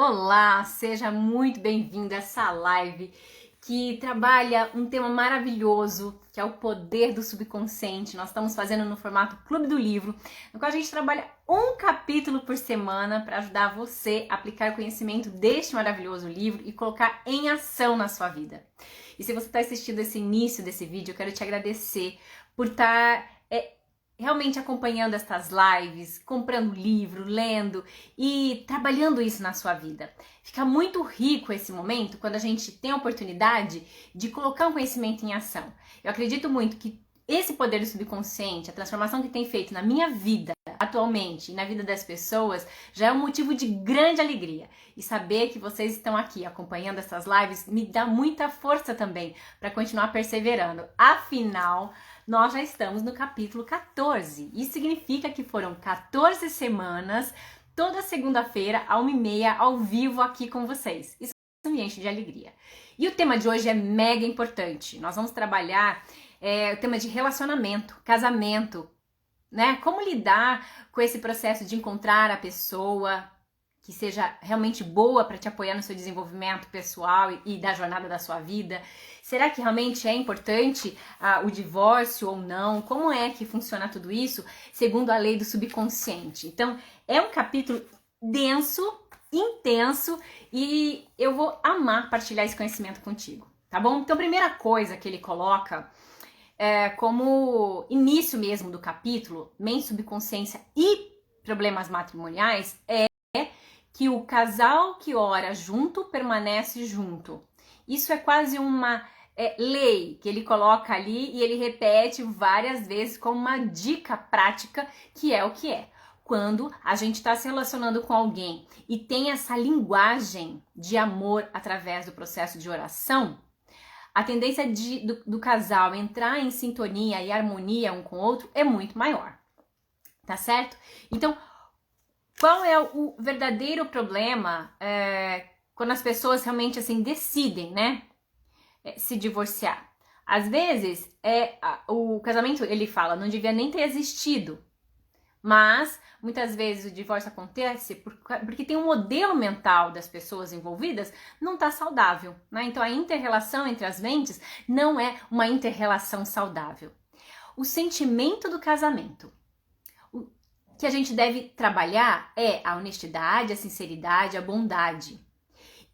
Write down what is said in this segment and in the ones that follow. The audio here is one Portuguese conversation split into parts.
Olá, seja muito bem-vindo a essa live que trabalha um tema maravilhoso, que é o poder do subconsciente. Nós estamos fazendo no formato Clube do Livro, no qual a gente trabalha um capítulo por semana para ajudar você a aplicar o conhecimento deste maravilhoso livro e colocar em ação na sua vida. E se você está assistindo esse início desse vídeo, eu quero te agradecer por estar realmente acompanhando estas lives, comprando livro, lendo e trabalhando isso na sua vida. Fica muito rico esse momento quando a gente tem a oportunidade de colocar um conhecimento em ação. Eu acredito muito que esse poder do subconsciente, a transformação que tem feito na minha vida atualmente e na vida das pessoas, já é um motivo de grande alegria. E saber que vocês estão aqui acompanhando essas lives me dá muita força também para continuar perseverando. Afinal, nós já estamos no capítulo 14. Isso significa que foram 14 semanas, toda segunda-feira, à 1h30, ao vivo aqui com vocês. Isso me enche de alegria. E o tema de hoje é mega importante. Nós vamos trabalhar o tema de relacionamento, casamento, né? Como lidar com esse processo de encontrar a pessoa que seja realmente boa para te apoiar no seu desenvolvimento pessoal e da jornada da sua vida. Será que realmente é importante o divórcio ou não? Como é que funciona tudo isso segundo a lei do subconsciente? Então, é um capítulo denso, intenso e eu vou amar partilhar esse conhecimento contigo, tá bom? Então, a primeira coisa que ele coloca como início mesmo do capítulo, mente, subconsciência e problemas matrimoniais, que o casal que ora junto permanece junto. Isso é quase uma lei que ele coloca ali e ele repete várias vezes como uma dica prática, que é o que é. Quando a gente está se relacionando com alguém e tem essa linguagem de amor através do processo de oração, a tendência do casal entrar em sintonia e harmonia um com o outro é muito maior, tá certo? Então, qual é o verdadeiro problema quando as pessoas realmente assim decidem, né, se divorciar? Às vezes, o casamento, ele fala, não devia nem ter existido. Mas, muitas vezes o divórcio acontece porque tem um modelo mental das pessoas envolvidas não está saudável, né? Então, a inter-relação entre as mentes não é uma inter-relação saudável. O sentimento do casamento, o que a gente deve trabalhar é a honestidade, a sinceridade, a bondade.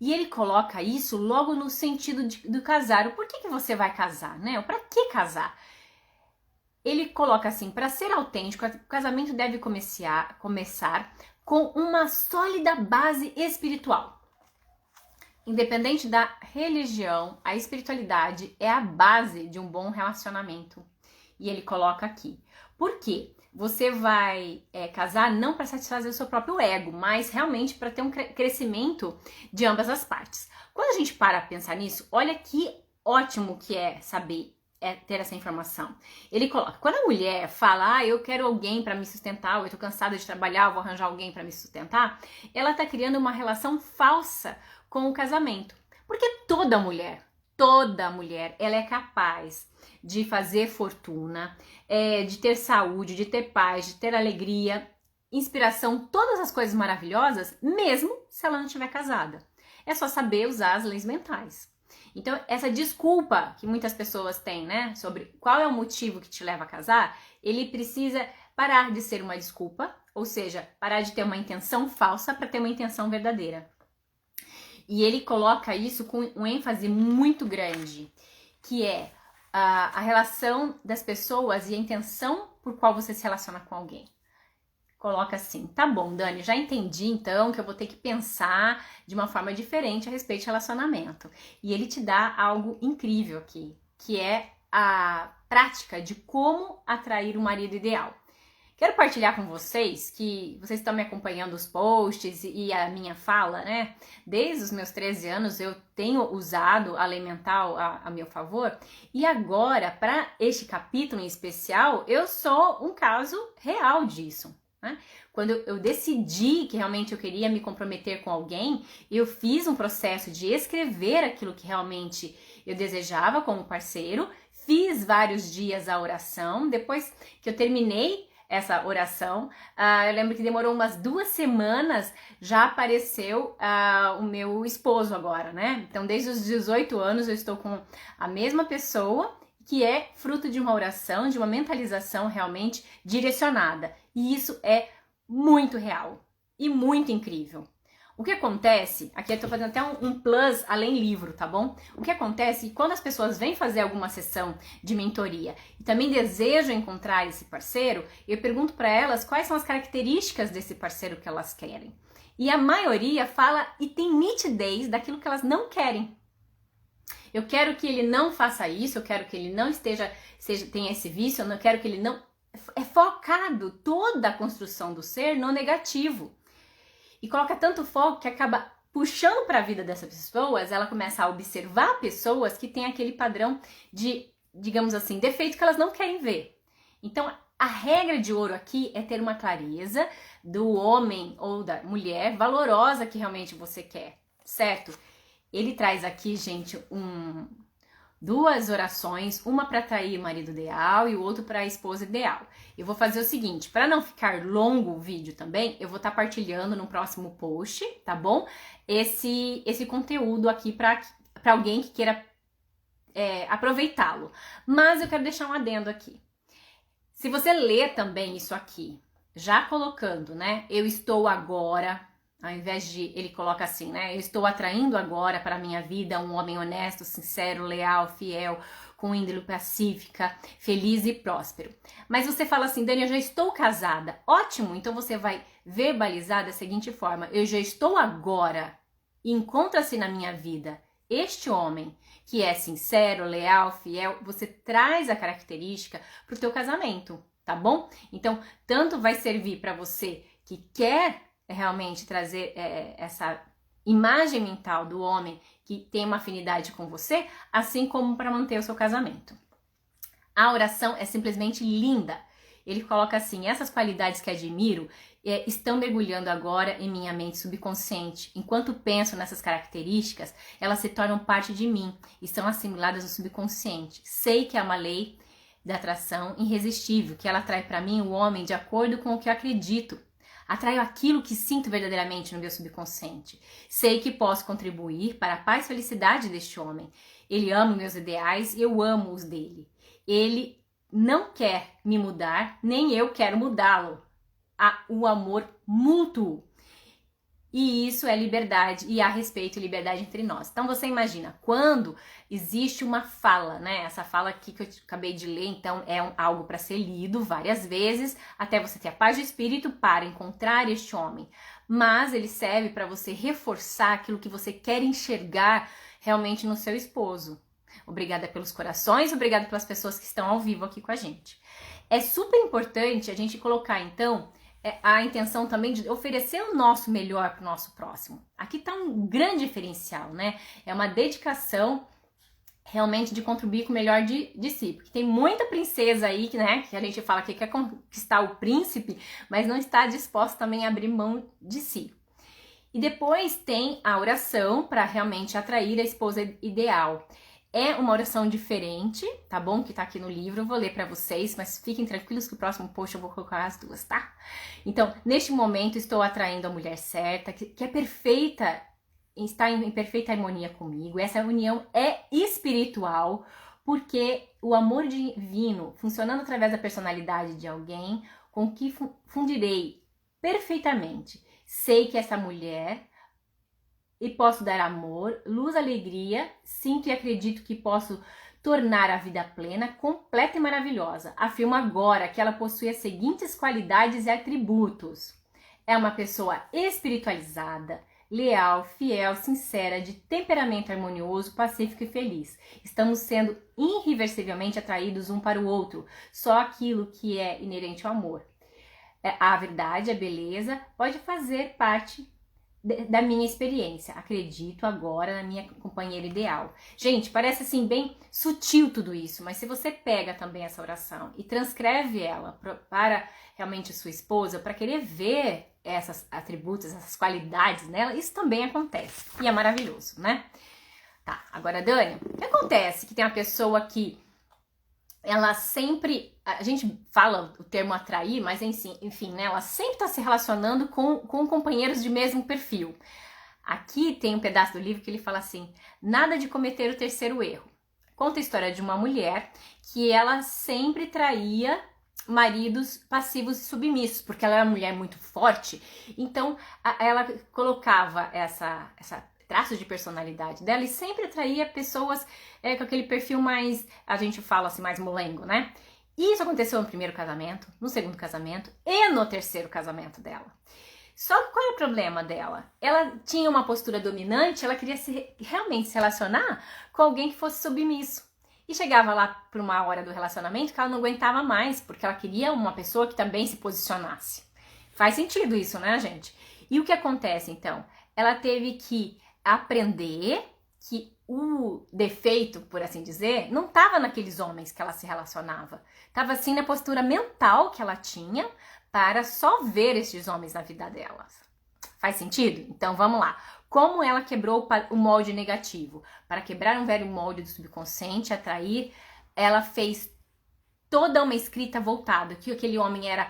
E ele coloca isso logo no sentido do casar. O porquê que você vai casar, né? Para que casar? Ele coloca assim, para ser autêntico, o casamento deve começar com uma sólida base espiritual. Independente da religião, a espiritualidade é a base de um bom relacionamento. E ele coloca aqui. Por quê? Você vai casar não para satisfazer o seu próprio ego, mas realmente para ter um crescimento de ambas as partes. Quando a gente para pensar nisso, olha que ótimo que é saber ter essa informação. Ele coloca, quando a mulher fala, eu quero alguém para me sustentar, ou eu tô cansada de trabalhar, eu vou arranjar alguém para me sustentar, ela tá criando uma relação falsa com o casamento. Porque toda mulher, ela é capaz de fazer fortuna, de ter saúde, de ter paz, de ter alegria, inspiração, todas as coisas maravilhosas, mesmo se ela não estiver casada. É só saber usar as leis mentais. Então, essa desculpa que muitas pessoas têm, né, sobre qual é o motivo que te leva a casar, ele precisa parar de ser uma desculpa, ou seja, parar de ter uma intenção falsa para ter uma intenção verdadeira. E ele coloca isso com um ênfase muito grande, que é a relação das pessoas e a intenção por qual você se relaciona com alguém. Coloca assim, tá bom, Dani, já entendi então que eu vou ter que pensar de uma forma diferente a respeito de relacionamento. E ele te dá algo incrível aqui, que é a prática de como atrair o marido ideal. Quero partilhar com vocês que vocês estão me acompanhando os posts e a minha fala, né? Desde os meus 13 anos eu tenho usado a lei mental a meu favor. E agora, para este capítulo em especial, eu sou um caso real disso. Quando eu decidi que realmente eu queria me comprometer com alguém, eu fiz um processo de escrever aquilo que realmente eu desejava como parceiro, fiz vários dias a oração, depois que eu terminei essa oração. Eu lembro que demorou umas 2 semanas, já apareceu o meu esposo agora, né? Então, desde os 18 anos eu estou com a mesma pessoa, que é fruto de uma oração, de uma mentalização realmente direcionada. E isso é muito real e muito incrível. O que acontece, aqui eu tô fazendo até um plus além livro, tá bom? O que acontece é que quando as pessoas vêm fazer alguma sessão de mentoria e também desejam encontrar esse parceiro, eu pergunto para elas quais são as características desse parceiro que elas querem. E a maioria fala e tem nitidez daquilo que elas não querem. Eu quero que ele não faça isso, eu quero que ele não tenha esse vício, eu não quero que ele não... É focado toda a construção do ser no negativo. E coloca tanto foco que acaba puxando para a vida dessas pessoas, ela começa a observar pessoas que têm aquele padrão de, digamos assim, defeito que elas não querem ver. Então, a regra de ouro aqui é ter uma clareza do homem ou da mulher valorosa que realmente você quer, certo? Ele traz aqui, gente, duas orações, uma para atrair o marido ideal e o outro para a esposa ideal. Eu vou fazer o seguinte, para não ficar longo o vídeo também, eu vou estar partilhando no próximo post, tá bom? Esse conteúdo aqui para alguém que queira aproveitá-lo. Mas eu quero deixar um adendo aqui. Se você ler também isso aqui, já colocando, né? Eu estou agora... Ao invés de, ele coloca assim, né? Eu estou atraindo agora para a minha vida um homem honesto, sincero, leal, fiel, com índole pacífica, feliz e próspero. Mas você fala assim, Dani, eu já estou casada. Ótimo, então você vai verbalizar da seguinte forma. Eu já estou agora e encontra-se na minha vida este homem que é sincero, leal, fiel. Você traz a característica para o teu casamento, tá bom? Então, tanto vai servir para você que quer realmente trazer essa imagem mental do homem que tem uma afinidade com você, assim como para manter o seu casamento. A oração é simplesmente linda. Ele coloca assim, essas qualidades que admiro estão mergulhando agora em minha mente subconsciente. Enquanto penso nessas características, elas se tornam parte de mim e são assimiladas no subconsciente. Sei que é uma lei da atração irresistível, que ela atrai para mim o homem de acordo com o que eu acredito. Atraio aquilo que sinto verdadeiramente no meu subconsciente. Sei que posso contribuir para a paz e felicidade deste homem. Ele ama meus ideais e eu amo os dele. Ele não quer me mudar, nem eu quero mudá-lo. Há o amor mútuo. E isso é liberdade, e há respeito e liberdade entre nós. Então você imagina, quando existe uma fala, né? Essa fala aqui que eu acabei de ler, então é algo para ser lido várias vezes, até você ter a paz de espírito para encontrar este homem. Mas ele serve para você reforçar aquilo que você quer enxergar realmente no seu esposo. Obrigada pelos corações, obrigada pelas pessoas que estão ao vivo aqui com a gente. É super importante a gente colocar, então, a intenção também de oferecer o nosso melhor para o nosso próximo. Aqui está um grande diferencial, né? É uma dedicação realmente de contribuir com o melhor de si. Porque tem muita princesa aí, né? Que a gente fala que quer conquistar o príncipe, mas não está disposta também a abrir mão de si. E depois tem a oração para realmente atrair a esposa ideal. É uma oração diferente, tá bom? Que tá aqui no livro, eu vou ler pra vocês, mas fiquem tranquilos que o próximo post eu vou colocar as duas, tá? Então, neste momento estou atraindo a mulher certa, que é perfeita, está em perfeita harmonia comigo. Essa união é espiritual, porque o amor divino, funcionando através da personalidade de alguém, com que fundirei perfeitamente. Sei que essa mulher... e posso dar amor, luz, alegria, sinto e acredito que posso tornar a vida plena, completa e maravilhosa. Afirmo agora que ela possui as seguintes qualidades e atributos. É uma pessoa espiritualizada, leal, fiel, sincera, de temperamento harmonioso, pacífico e feliz. Estamos sendo irreversivelmente atraídos um para o outro, só aquilo que é inerente ao amor. A verdade, a beleza, pode fazer parte da minha experiência. Acredito agora na minha companheira ideal. Gente, parece assim bem sutil tudo isso, mas se você pega também essa oração e transcreve ela para realmente sua esposa, para querer ver esses atributos, essas qualidades nela, isso também acontece. E é maravilhoso, né? Tá, agora Dani, o que acontece que tem uma pessoa que ela sempre, a gente fala o termo atrair, mas enfim, né, ela sempre está se relacionando com companheiros de mesmo perfil. Aqui tem um pedaço do livro que ele fala assim: nada de cometer o terceiro erro. Conta a história de uma mulher que ela sempre traía maridos passivos e submissos, porque ela era uma mulher muito forte, então ela colocava essa traços de personalidade dela e sempre atraía pessoas com aquele perfil mais, a gente fala assim, mais molengo, né? E isso aconteceu no primeiro casamento, no segundo casamento e no terceiro casamento dela. Só que qual é o problema dela? Ela tinha uma postura dominante, ela queria realmente se relacionar com alguém que fosse submisso. E chegava lá por uma hora do relacionamento que ela não aguentava mais, porque ela queria uma pessoa que também se posicionasse. Faz sentido isso, né, gente? E o que acontece, então? Ela teve que aprender que o defeito, por assim dizer, não estava naqueles homens que ela se relacionava. Estava assim na postura mental que ela tinha para só ver esses homens na vida delas. Faz sentido? Então vamos lá. Como ela quebrou o molde negativo? Para quebrar um velho molde do subconsciente, atrair, ela fez toda uma escrita voltada, que aquele homem era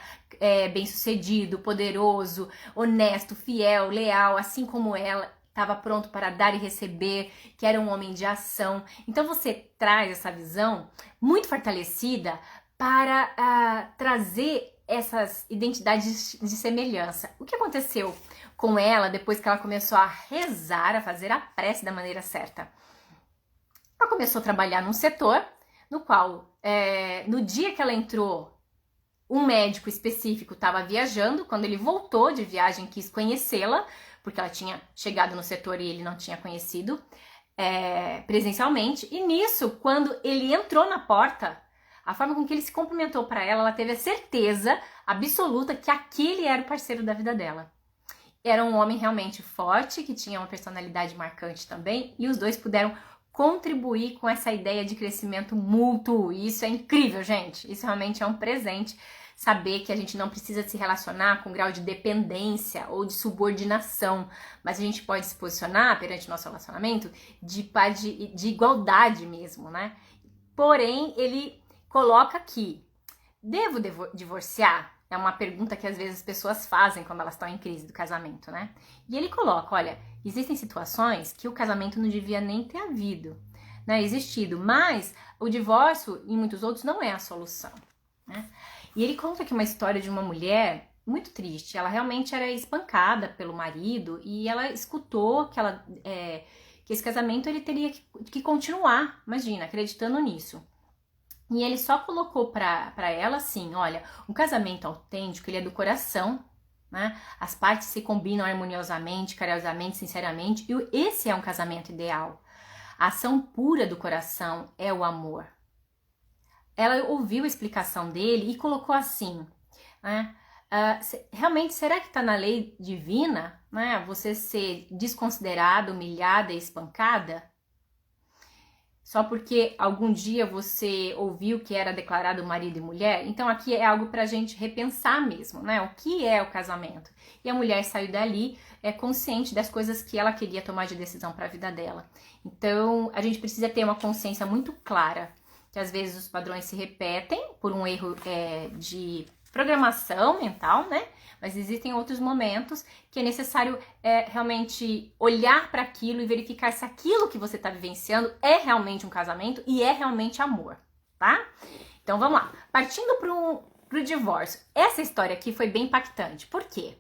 bem-sucedido, poderoso, honesto, fiel, leal, assim como ela, estava pronto para dar e receber, que era um homem de ação. Então você traz essa visão muito fortalecida para trazer essas identidades de semelhança. O que aconteceu com ela depois que ela começou a rezar, a fazer a prece da maneira certa? Ela começou a trabalhar num setor no qual, no dia que ela entrou, um médico específico estava viajando. Quando ele voltou de viagem, quis conhecê-la, porque ela tinha chegado no setor e ele não tinha conhecido presencialmente. E nisso, quando ele entrou na porta, a forma com que ele se cumprimentou para ela teve a certeza absoluta que aquele era o parceiro da vida dela. Era um homem realmente forte, que tinha uma personalidade marcante também, e os dois puderam contribuir com essa ideia de crescimento mútuo. E isso é incrível, gente. Isso realmente é um presente. Saber que a gente não precisa se relacionar com grau de dependência ou de subordinação, mas a gente pode se posicionar perante o nosso relacionamento de igualdade mesmo, né? Porém, ele coloca aqui: devo divorciar? É uma pergunta que às vezes as pessoas fazem quando elas estão em crise do casamento, né? E ele coloca: olha, existem situações que o casamento não devia nem ter havido, né, existido, mas o divórcio, em muitos outros, não é a solução, né? E ele conta aqui uma história de uma mulher muito triste. Ela realmente era espancada pelo marido e ela escutou que esse casamento ele teria que continuar, imagina, acreditando nisso. E ele só colocou para ela assim: olha, um casamento autêntico, ele é do coração, né? As partes se combinam harmoniosamente, carinhosamente, sinceramente, e esse é um casamento ideal. A ação pura do coração é o amor. Ela ouviu a explicação dele e colocou assim, né? Realmente, será que está na lei divina, né, você ser desconsiderada, humilhada e espancada? Só porque algum dia você ouviu que era declarado marido e mulher? Então aqui é algo para a gente repensar mesmo, né? O que é o casamento? E a mulher saiu dali consciente das coisas que ela queria tomar de decisão para a vida dela. Então a gente precisa ter uma consciência muito clara que às vezes os padrões se repetem por um erro de programação mental, né? Mas existem outros momentos que é necessário realmente olhar para aquilo e verificar se aquilo que você está vivenciando é realmente um casamento e é realmente amor, tá? Então vamos lá. Partindo pro divórcio. Essa história aqui foi bem impactante. Por quê?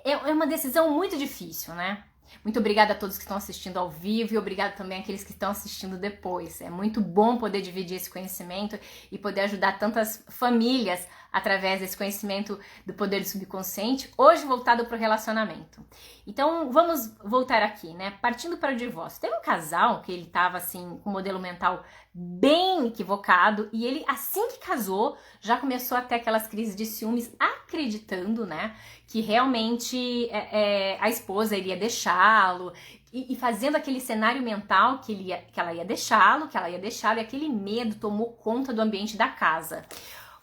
É uma decisão muito difícil, né? Muito obrigada a todos que estão assistindo ao vivo e obrigada também àqueles que estão assistindo depois. É muito bom poder dividir esse conhecimento e poder ajudar tantas famílias através desse conhecimento do poder do subconsciente, hoje voltado para o relacionamento. Então, vamos voltar aqui, né? Partindo para o divórcio. Tem um casal que ele estava assim, com um modelo mental bem equivocado e ele, assim que casou, já começou a ter aquelas crises de ciúmes, acreditando, né, que realmente a esposa iria deixá-lo e fazendo aquele cenário mental que ela ia deixá-lo, e aquele medo tomou conta do ambiente da casa.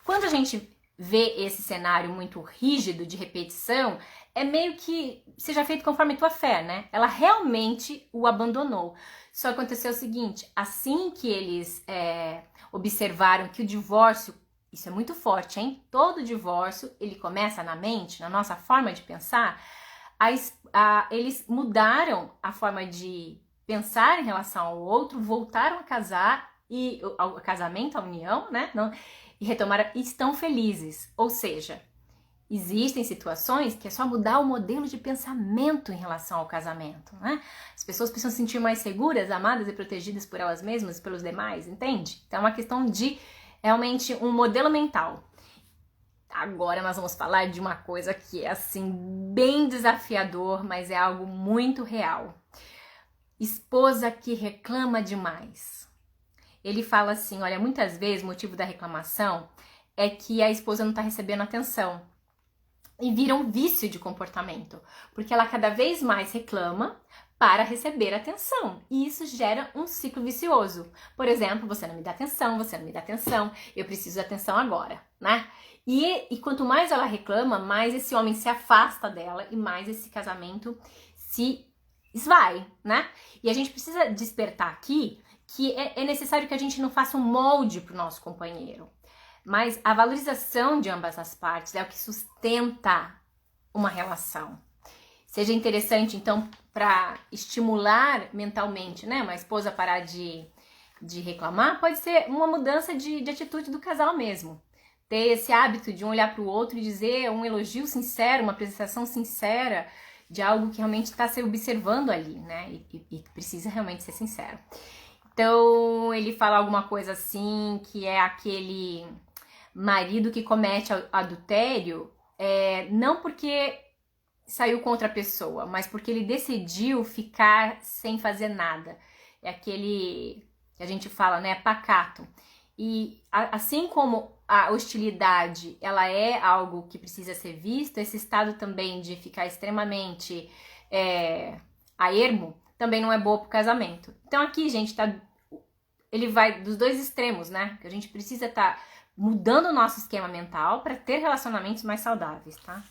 Quando a gente vê esse cenário muito rígido de repetição, é meio que seja feito conforme tua fé, né? Ela realmente o abandonou. Só aconteceu o seguinte, assim que eles observaram que o divórcio, isso é muito forte, hein? Todo divórcio, ele começa na mente, na nossa forma de pensar, eles mudaram a forma de pensar em relação ao outro, voltaram a casar, e ao casamento, a união, né? E retomaram, e estão felizes. Ou seja, existem situações que é só mudar o modelo de pensamento em relação ao casamento, né? As pessoas precisam se sentir mais seguras, amadas e protegidas por elas mesmas e pelos demais, entende? Então é uma questão de realmente um modelo mental. Agora nós vamos falar de uma coisa que é assim bem desafiador, mas é algo muito real. Esposa que reclama demais. Ele fala assim, olha, muitas vezes o motivo da reclamação é que a esposa não está recebendo atenção. E vira um vício de comportamento, porque ela cada vez mais reclama para receber atenção. E isso gera um ciclo vicioso. Por exemplo, você não me dá atenção, você não me dá atenção, eu preciso de atenção agora, né? E quanto mais ela reclama, mais esse homem se afasta dela e mais esse casamento se esvai, né? E a gente precisa despertar aqui que é necessário que a gente não faça um molde para o nosso companheiro. Mas a valorização de ambas as partes é o que sustenta uma relação. Seja interessante, então, para estimular mentalmente, né, uma esposa a parar de reclamar, pode ser uma mudança de atitude do casal mesmo. Ter esse hábito de um olhar para o outro e dizer um elogio sincero, uma apreciação sincera de algo que realmente está se observando ali, né, e precisa realmente ser sincero. Então, ele fala alguma coisa assim, que é aquele marido que comete adultério, não porque saiu contra a pessoa, mas porque ele decidiu ficar sem fazer nada. É aquele que a gente fala, né, pacato. E assim como a hostilidade, ela é algo que precisa ser visto, esse estado também de ficar extremamente a ermo, também não é boa pro casamento. Então aqui, gente, ele vai dos dois extremos, né? Que a gente precisa estar mudando o nosso esquema mental para ter relacionamentos mais saudáveis, tá?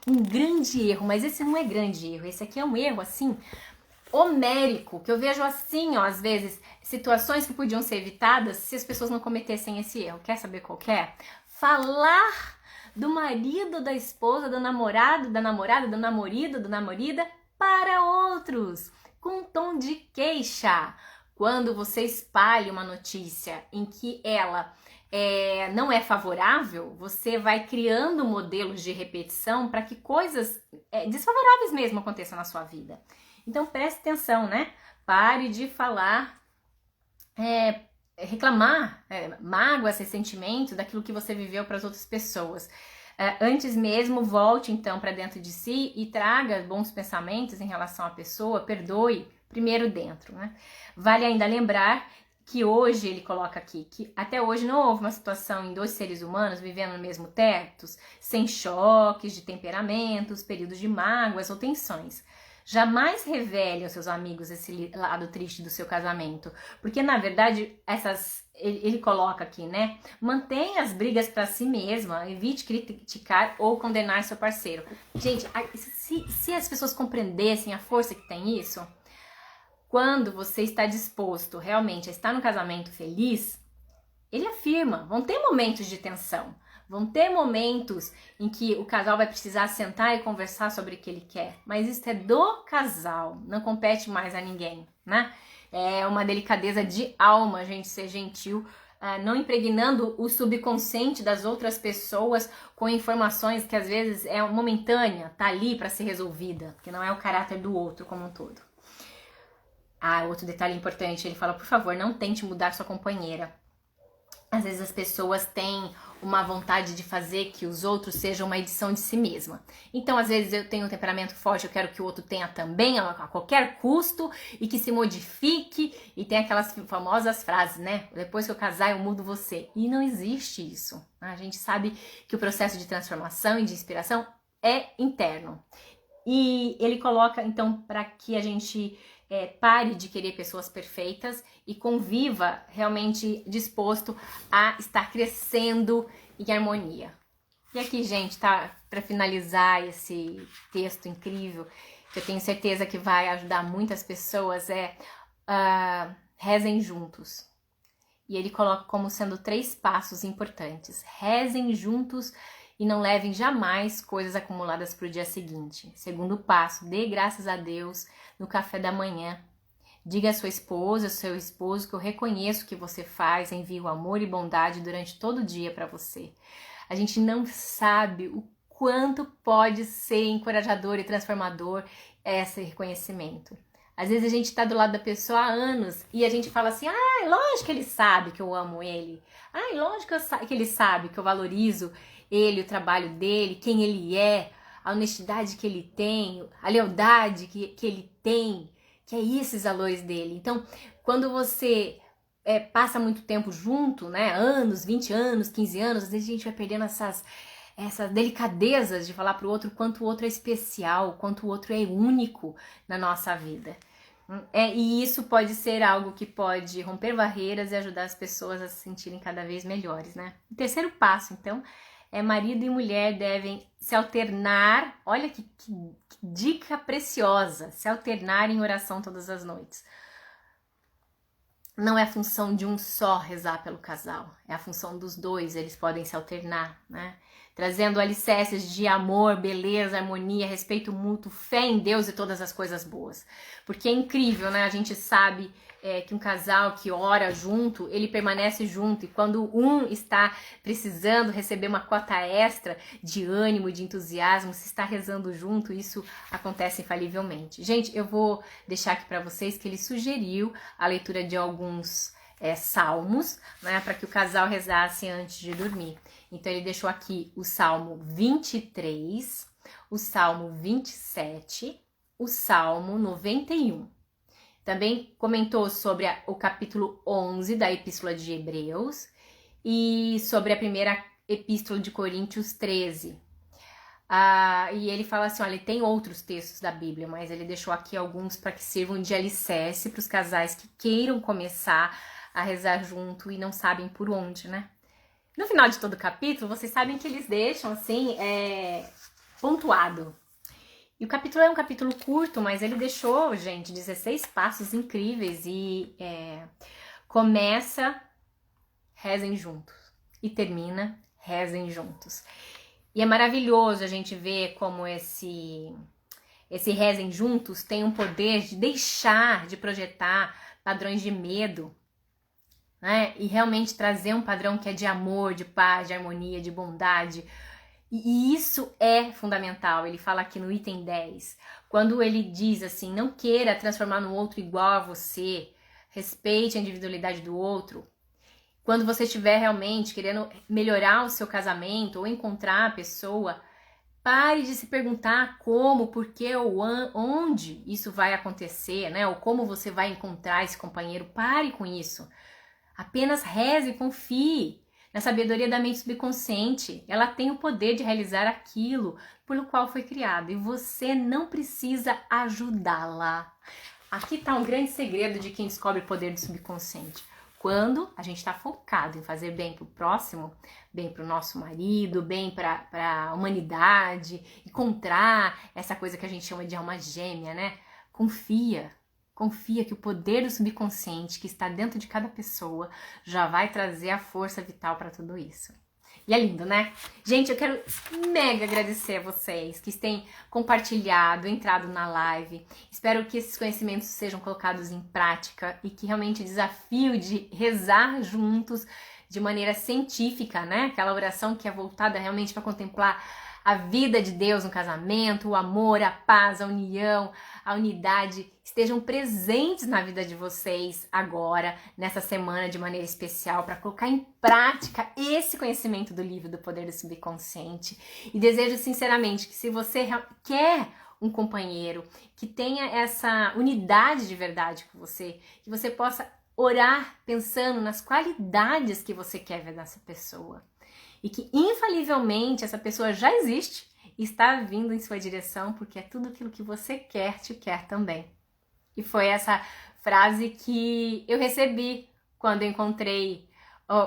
Um grande erro, mas esse não é grande erro, esse aqui é um erro, assim, homérico, que eu vejo assim, ó, às vezes, situações que podiam ser evitadas se as pessoas não cometessem esse erro. Quer saber qual que é? Falar do marido, da esposa, do namorado, da namorada, do namorido, do namorida para outros, com um tom de queixa. Quando você espalha uma notícia em que ela não é favorável, você vai criando modelos de repetição para que coisas desfavoráveis mesmo aconteçam na sua vida. Então preste atenção, né? Pare de falar, reclamar, mágoas, ressentimento daquilo que você viveu para as outras pessoas. Antes mesmo, volte então para dentro de si e traga bons pensamentos em relação à pessoa, perdoe primeiro dentro, né? Vale ainda lembrar que hoje, ele coloca aqui, que até hoje não houve uma situação em dois seres humanos vivendo no mesmo teto, sem choques de temperamentos, períodos de mágoas ou tensões. Jamais revele aos seus amigos esse lado triste do seu casamento, porque na verdade ele coloca aqui, né? Mantenha as brigas para si mesma, evite criticar ou condenar seu parceiro. Gente, se as pessoas compreendessem a força que tem isso, quando você está disposto realmente a estar no casamento feliz, ele afirma, vão ter momentos de tensão, vão ter momentos em que o casal vai precisar sentar e conversar sobre o que ele quer, mas isso é do casal, não compete mais a ninguém, né? É uma delicadeza de alma a gente ser gentil, não impregnando o subconsciente das outras pessoas com informações que às vezes é momentânea, tá ali para ser resolvida, que não é o caráter do outro como um todo. Outro detalhe importante, ele fala, por favor, não tente mudar sua companheira. Às vezes as pessoas têm uma vontade de fazer que os outros sejam uma edição de si mesma. Então, às vezes eu tenho um temperamento forte, eu quero que o outro tenha também, a qualquer custo, e que se modifique, e tem aquelas famosas frases, né? Depois que eu casar, eu mudo você. E não existe isso. A gente sabe que o processo de transformação e de inspiração é interno. E ele coloca, então, para que a gente pare de querer pessoas perfeitas e conviva realmente disposto a estar crescendo em harmonia. E aqui, gente, tá? Para finalizar esse texto incrível, que eu tenho certeza que vai ajudar muitas pessoas, rezem juntos. E ele coloca como sendo 3 passos importantes. Rezem juntos e não levem jamais coisas acumuladas para o dia seguinte. Segundo passo, dê graças a Deus no café da manhã. Diga à sua esposa, ao seu esposo, que eu reconheço o que você faz, envio amor e bondade durante todo o dia para você. A gente não sabe o quanto pode ser encorajador e transformador esse reconhecimento. Às vezes a gente está do lado da pessoa há anos e a gente fala assim, lógico que ele sabe que eu amo ele. Lógico que ele sabe que eu valorizo ele, o trabalho dele, quem ele é, a honestidade que ele tem, a lealdade que ele tem, que é esses valores dele. Então, quando você passa muito tempo junto, né, anos, 20 anos, 15 anos, às vezes a gente vai perdendo essas delicadezas de falar para o outro quanto o outro é especial, quanto o outro é único na nossa vida. E isso pode ser algo que pode romper barreiras e ajudar as pessoas a se sentirem cada vez melhores, né? O terceiro passo, então, marido e mulher devem se alternar, olha que dica preciosa, se alternar em oração todas as noites. Não é a função de um só rezar pelo casal, é a função dos dois, eles podem se alternar, né? Trazendo alicerces de amor, beleza, harmonia, respeito mútuo, fé em Deus e todas as coisas boas. Porque é incrível, né? A gente sabe que um casal que ora junto, ele permanece junto. E quando um está precisando receber uma cota extra de ânimo, de entusiasmo, se está rezando junto, isso acontece infalivelmente. Gente, eu vou deixar aqui para vocês que ele sugeriu a leitura de alguns salmos, né, para que o casal rezasse antes de dormir. Então ele deixou aqui o Salmo 23, o Salmo 27, o Salmo 91. Também comentou sobre o capítulo 11 da Epístola de Hebreus e sobre a primeira Epístola de Coríntios 13. E ele fala assim, olha, tem outros textos da Bíblia, mas ele deixou aqui alguns para que sirvam de alicerce para os casais que queiram começar a rezar junto e não sabem por onde, né? No final de todo o capítulo, vocês sabem que eles deixam, assim, pontuado. E o capítulo é um capítulo curto, mas ele deixou, gente, 16 passos incríveis e começa, rezem juntos, e termina, rezem juntos. E é maravilhoso a gente ver como esse rezem juntos tem um poder de deixar de projetar padrões de medo, né? E realmente trazer um padrão que é de amor, de paz, de harmonia, de bondade. E isso é fundamental. Ele fala aqui no item 10, quando ele diz assim, não queira transformar no outro igual a você, respeite a individualidade do outro. Quando você estiver realmente querendo melhorar o seu casamento ou encontrar a pessoa, pare de se perguntar como, por que ou onde isso vai acontecer, né? Ou como você vai encontrar esse companheiro. Pare com isso. Apenas reze e confie na sabedoria da mente subconsciente. Ela tem o poder de realizar aquilo pelo qual foi criado e você não precisa ajudá-la. Aqui está um grande segredo de quem descobre o poder do subconsciente. Quando a gente está focado em fazer bem para o próximo, bem para o nosso marido, bem para a humanidade, encontrar essa coisa que a gente chama de alma gêmea, né? Confia que o poder do subconsciente que está dentro de cada pessoa já vai trazer a força vital para tudo isso. E é lindo, né? Gente, eu quero mega agradecer a vocês que têm compartilhado, entrado na live. Espero que esses conhecimentos sejam colocados em prática e que realmente o desafio de rezar juntos de maneira científica, né? Aquela oração que é voltada realmente para contemplar a vida de Deus no casamento, o amor, a paz, a união, a unidade, estejam presentes na vida de vocês agora, nessa semana de maneira especial, para colocar em prática esse conhecimento do livro do Poder do Subconsciente. E desejo sinceramente que se você quer um companheiro que tenha essa unidade de verdade com você, que você possa orar pensando nas qualidades que você quer ver nessa pessoa. E que infalivelmente essa pessoa já existe e está vindo em sua direção, porque é tudo aquilo que você quer, te quer também. E foi essa frase que eu recebi quando eu encontrei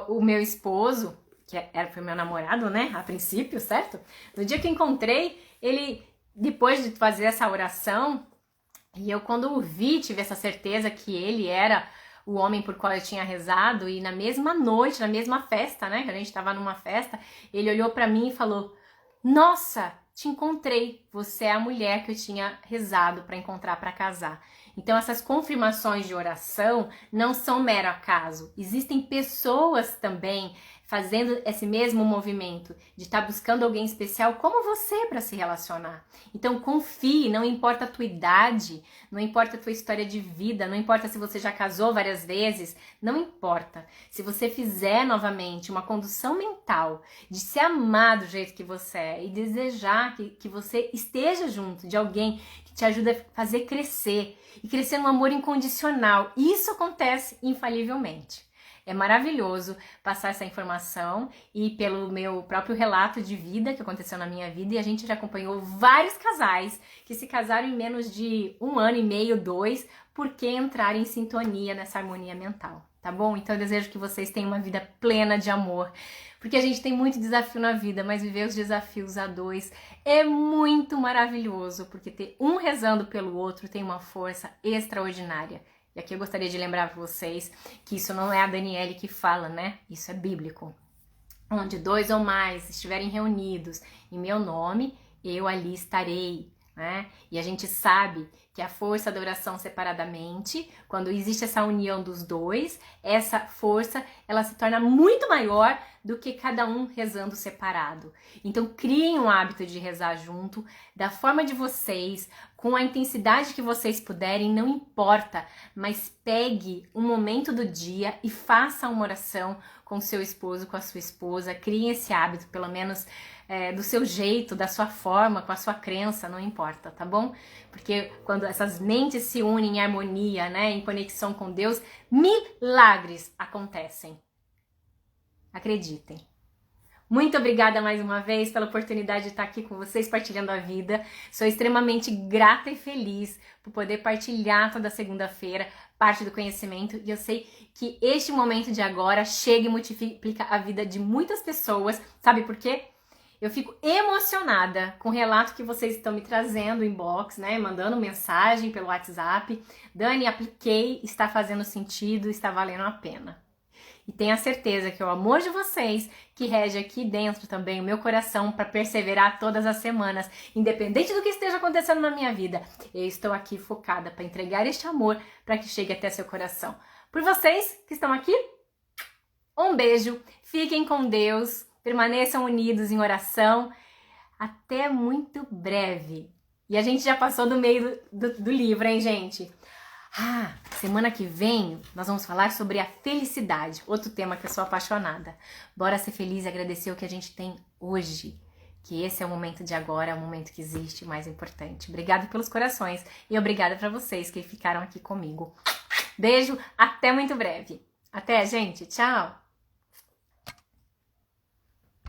o meu esposo foi meu namorado, né, a princípio, certo? No dia que encontrei, ele, depois de fazer essa oração, e eu quando o vi, tive essa certeza que ele era o homem por qual eu tinha rezado, e na mesma noite, na mesma festa, né, que a gente estava numa festa, ele olhou para mim e falou: nossa, te encontrei, você é a mulher que eu tinha rezado para encontrar para casar. Então essas confirmações de oração não são mero acaso, existem pessoas também fazendo esse mesmo movimento de estar buscando alguém especial como você para se relacionar. Então confie, não importa a tua idade, não importa a tua história de vida, não importa se você já casou várias vezes, não importa. Se você fizer novamente uma condução mental de se amar do jeito que você é e desejar que você esteja junto de alguém que te ajuda a fazer crescer e crescer no amor incondicional, isso acontece infalivelmente. É maravilhoso passar essa informação e pelo meu próprio relato de vida que aconteceu na minha vida, e a gente já acompanhou vários casais que se casaram em menos de 1 ano e meio, 2, porque entraram em sintonia nessa harmonia mental, tá bom? Então eu desejo que vocês tenham uma vida plena de amor, porque a gente tem muito desafio na vida, mas viver os desafios a 2 é muito maravilhoso, porque ter um rezando pelo outro tem uma força extraordinária. E aqui eu gostaria de lembrar para vocês que isso não é a Daniele que fala, né? Isso é bíblico. Onde 2 ou mais estiverem reunidos em meu nome, eu ali estarei, né? E a gente sabe que a força da oração separadamente, quando existe essa união dos dois, essa força, ela se torna muito maior do que cada um rezando separado. Então criem um hábito de rezar junto, da forma de vocês, com a intensidade que vocês puderem, não importa, mas pegue um momento do dia e faça uma oração com seu esposo, com a sua esposa, criem esse hábito, pelo menos do seu jeito, da sua forma, com a sua crença, não importa, tá bom? Porque quando essas mentes se unem em harmonia, né, em conexão com Deus, milagres acontecem. Acreditem. Muito obrigada mais uma vez pela oportunidade de estar aqui com vocês partilhando a vida. Sou extremamente grata e feliz por poder partilhar toda segunda-feira parte do conhecimento, e eu sei que este momento de agora chega e multiplica a vida de muitas pessoas. Sabe por quê? Eu fico emocionada com o relato que vocês estão me trazendo no inbox, né? Mandando mensagem pelo WhatsApp. Dani, apliquei, está fazendo sentido, está valendo a pena. E tenha certeza que é o amor de vocês que rege aqui dentro também o meu coração para perseverar todas as semanas, independente do que esteja acontecendo na minha vida. Eu estou aqui focada para entregar este amor para que chegue até seu coração. Por vocês que estão aqui, um beijo, fiquem com Deus, permaneçam unidos em oração. Até muito breve. E a gente já passou do meio do livro, hein, gente? Semana que vem nós vamos falar sobre a felicidade, outro tema que eu sou apaixonada. Bora ser feliz e agradecer o que a gente tem hoje, que esse é o momento de agora, é o momento que existe, mais importante. Obrigada pelos corações e obrigada para vocês que ficaram aqui comigo. Beijo, até muito breve. Até, gente, tchau!